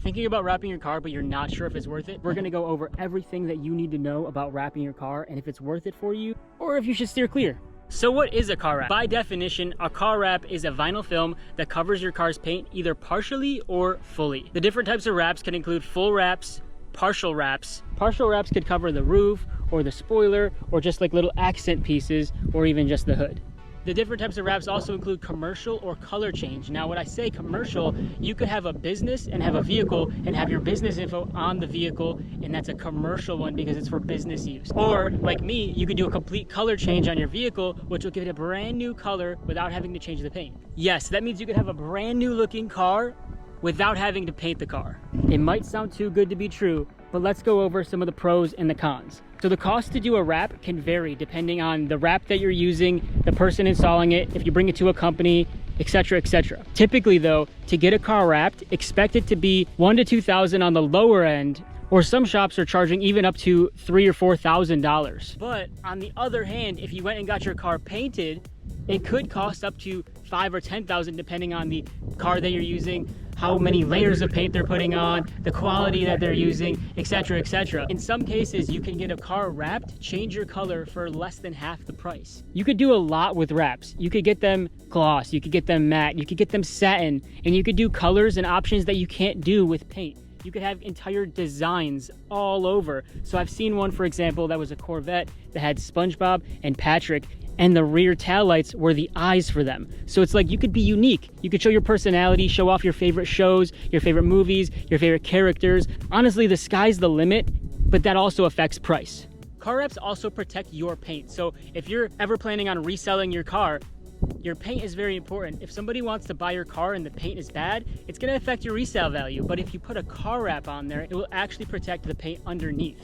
Thinking about wrapping your car, but you're not sure if it's worth it? We're gonna go over everything that you need to know about wrapping your car and if it's worth it for you, or if you should steer clear. So what is a car wrap? By definition, a car wrap is a vinyl film that covers your car's paint either partially or fully. The different types of wraps can include full wraps, partial wraps. Partial wraps could cover the roof or the spoiler or just like little accent pieces or even just the hood. The different types of wraps also include commercial or color change. Now, when I say commercial, you could have a business and have a vehicle and have your business info on the vehicle, and that's a commercial one because it's for business use. Or like me, you could do a complete color change on your vehicle, which will give it a brand new color without having to change the paint. Yes, that means you could have a brand new looking car without having to paint the car. It might sound too good to be true, but let's go over some of the pros and the cons. So the cost to do a wrap can vary depending on the wrap that you're using, the person installing it, if you bring it to a company, etc., etc. Typically though, to get a car wrapped, expect it to be $1,000 to $2,000 on the lower end, or some shops are charging even up to $3,000 or $4,000. But on the other hand, if you went and got your car painted, it could cost up to $5,000 or $10,000 depending on the car that you're using, how many layers of paint they're putting on, the quality that they're using, etc., etc. In some cases, you can get a car wrapped, change your color for less than half the price. You could do a lot with wraps. You could get them gloss, you could get them matte, you could get them satin, and you could do colors and options that you can't do with paint. You could have entire designs all over. So I've seen one, for example, that was a Corvette that had SpongeBob and Patrick, and the rear tail lights were the eyes for them. So it's like you could be unique. You could show your personality, show off your favorite shows, your favorite movies, your favorite characters. Honestly, the sky's the limit, but that also affects price. Car wraps also protect your paint. So if you're ever planning on reselling your car, your paint is very important. If somebody wants to buy your car and the paint is bad, it's gonna affect your resale value. But if you put a car wrap on there, it will actually protect the paint underneath.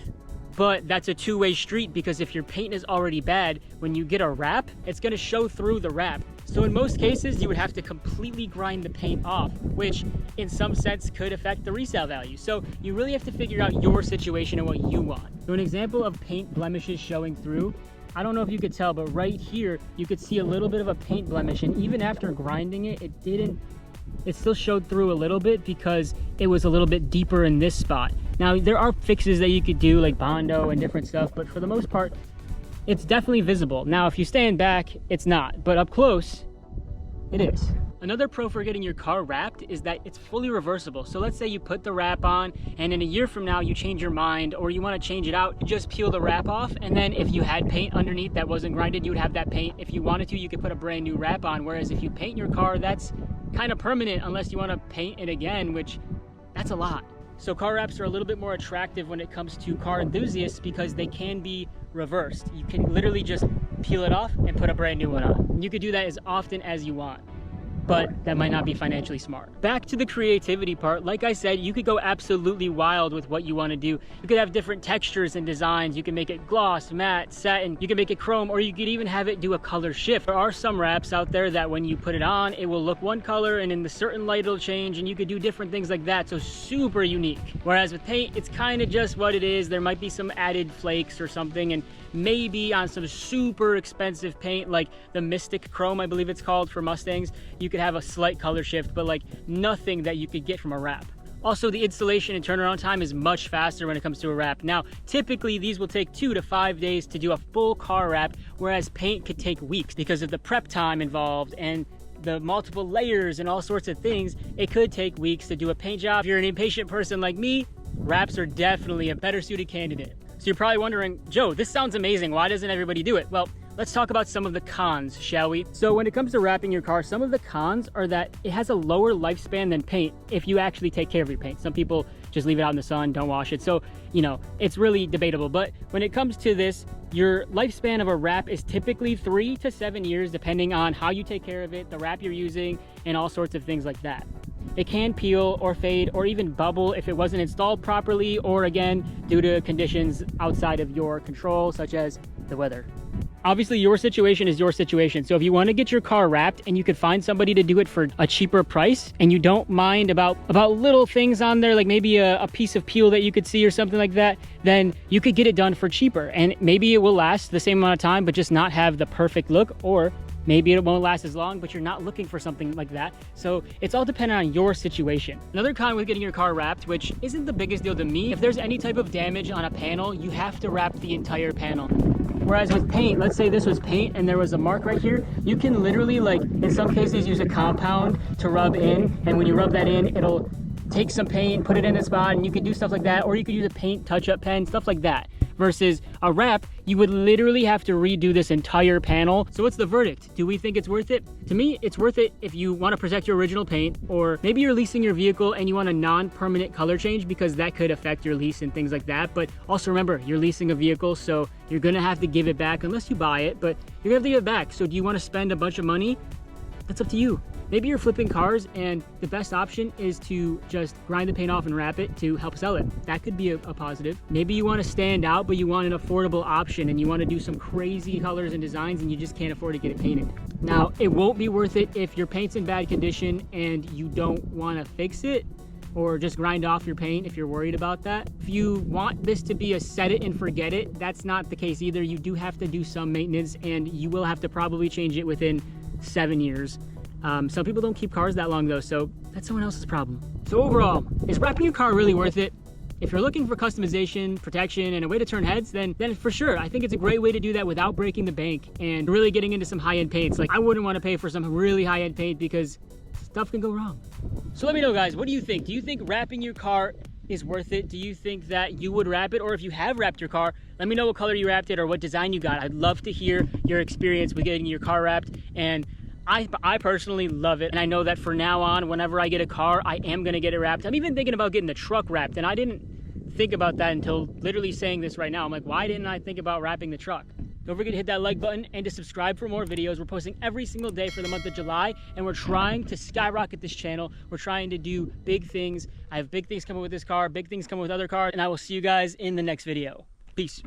But that's a two-way street because if your paint is already bad, when you get a wrap, it's gonna show through the wrap. So in most cases, you would have to completely grind the paint off, which in some sense could affect the resale value. So you really have to figure out your situation and what you want. So an example of paint blemishes showing through, I don't know if you could tell, but right here, you could see a little bit of a paint blemish, and even after grinding it, it still showed through a little bit because it was a little bit deeper in this spot. Now, there are fixes that you could do like Bondo and different stuff, but for the most part, it's definitely visible. Now, if you stand back, it's not, but up close, it is. Another pro for getting your car wrapped is that it's fully reversible. So let's say you put the wrap on and in a year from now you change your mind or you want to change it out, just peel the wrap off, and then if you had paint underneath that wasn't grinded, you would have that paint. If you wanted to, you could put a brand new wrap on, whereas if you paint your car, that's kind of permanent unless you want to paint it again, which that's a lot. So car wraps are a little bit more attractive when it comes to car enthusiasts because they can be reversed. You can literally just peel it off and put a brand new one on. You could do that as often as you want, but that might not be financially smart. Back to the creativity part, like I said, you could go absolutely wild with what you want to do. You could have different textures and designs. You can make it gloss, matte, satin, you can make it chrome, or you could even have it do a color shift. There are some wraps out there that when you put it on, it will look one color and in the certain light it'll change, and you could do different things like that, so super unique. Whereas with paint, it's kind of just what it is. There might be some added flakes or something, and maybe on some super expensive paint like the Mystic Chrome, I believe it's called, for Mustangs, you could have a slight color shift, but like nothing that you could get from a wrap. Also, the installation and turnaround time is much faster when it comes to a wrap. Now, typically these will take 2 to 5 days to do a full car wrap, whereas paint could take weeks because of the prep time involved and the multiple layers and all sorts of things. It could take weeks to do a paint job. If you're an impatient person like me, wraps are definitely a better suited candidate. So you're probably wondering, Joe, this sounds amazing. Why doesn't everybody do it? Well, let's talk about some of the cons, shall we? So when it comes to wrapping your car, some of the cons are that it has a lower lifespan than paint if you actually take care of your paint. Some people just leave it out in the sun, don't wash it. So, you know, it's really debatable. But when it comes to this, your lifespan of a wrap is typically 3 to 7 years, depending on how you take care of it, the wrap you're using, and all sorts of things like that. It can peel or fade or even bubble if it wasn't installed properly, or again, due to conditions outside of your control, such as the weather. Obviously, your situation is your situation. So if you want to get your car wrapped and you could find somebody to do it for a cheaper price, and you don't mind about little things on there, like maybe a piece of peel that you could see or something like that, then you could get it done for cheaper. And maybe it will last the same amount of time, but just not have the perfect look, or maybe it won't last as long, but you're not looking for something like that. So it's all dependent on your situation. Another con with getting your car wrapped, which isn't the biggest deal to me, if there's any type of damage on a panel, you have to wrap the entire panel. Whereas with paint, let's say this was paint and there was a mark right here, you can literally, like in some cases, use a compound to rub in, and when you rub that in, it'll take some paint, put it in the spot, and you can do stuff like that, or you could use a paint touch-up pen, stuff like that. Versus a wrap, you would literally have to redo this entire panel. So what's the verdict? Do we think it's worth it? To me, it's worth it if you want to protect your original paint, or maybe you're leasing your vehicle and you want a non-permanent color change because that could affect your lease and things like that. But also remember, you're leasing a vehicle, so you're gonna have to give it back unless you buy it, but you're gonna have to give it back. So do you want to spend a bunch of money? That's up to you. Maybe you're flipping cars and the best option is to just grind the paint off and wrap it to help sell it. That could be a positive. Maybe you want to stand out, but you want an affordable option and you want to do some crazy colors and designs and you just can't afford to get it painted. Now, it won't be worth it if your paint's in bad condition and you don't want to fix it, or just grind off your paint if you're worried about that. If you want this to be a set it and forget it, that's not the case either. You do have to do some maintenance and you will have to probably change it within 7 years. Some people don't keep cars that long though, so that's someone else's problem. So overall, is wrapping your car really worth it? If you're looking for customization, protection, and a way to turn heads, then for sure, I think it's a great way to do that without breaking the bank and really getting into some high-end paints. Like, I wouldn't want to pay for some really high-end paint because stuff can go wrong. So let me know, guys, what do you think? Do you think wrapping your car is worth it? Do you think that you would wrap it? Or if you have wrapped your car, let me know what color you wrapped it or what design you got. I'd love to hear your experience with getting your car wrapped, and I personally love it, and I know that for now on, whenever I get a car, I am gonna get it wrapped. I'm even thinking about getting the truck wrapped, and I didn't think about that until literally saying this right now. I'm like, why didn't I think about wrapping the truck? Don't forget to hit that like button and to subscribe for more videos. We're posting every single day for the month of July, and we're trying to skyrocket this channel. We're trying to do big things. I have big things coming with this car, big things coming with other cars, and I will see you guys in the next video. Peace.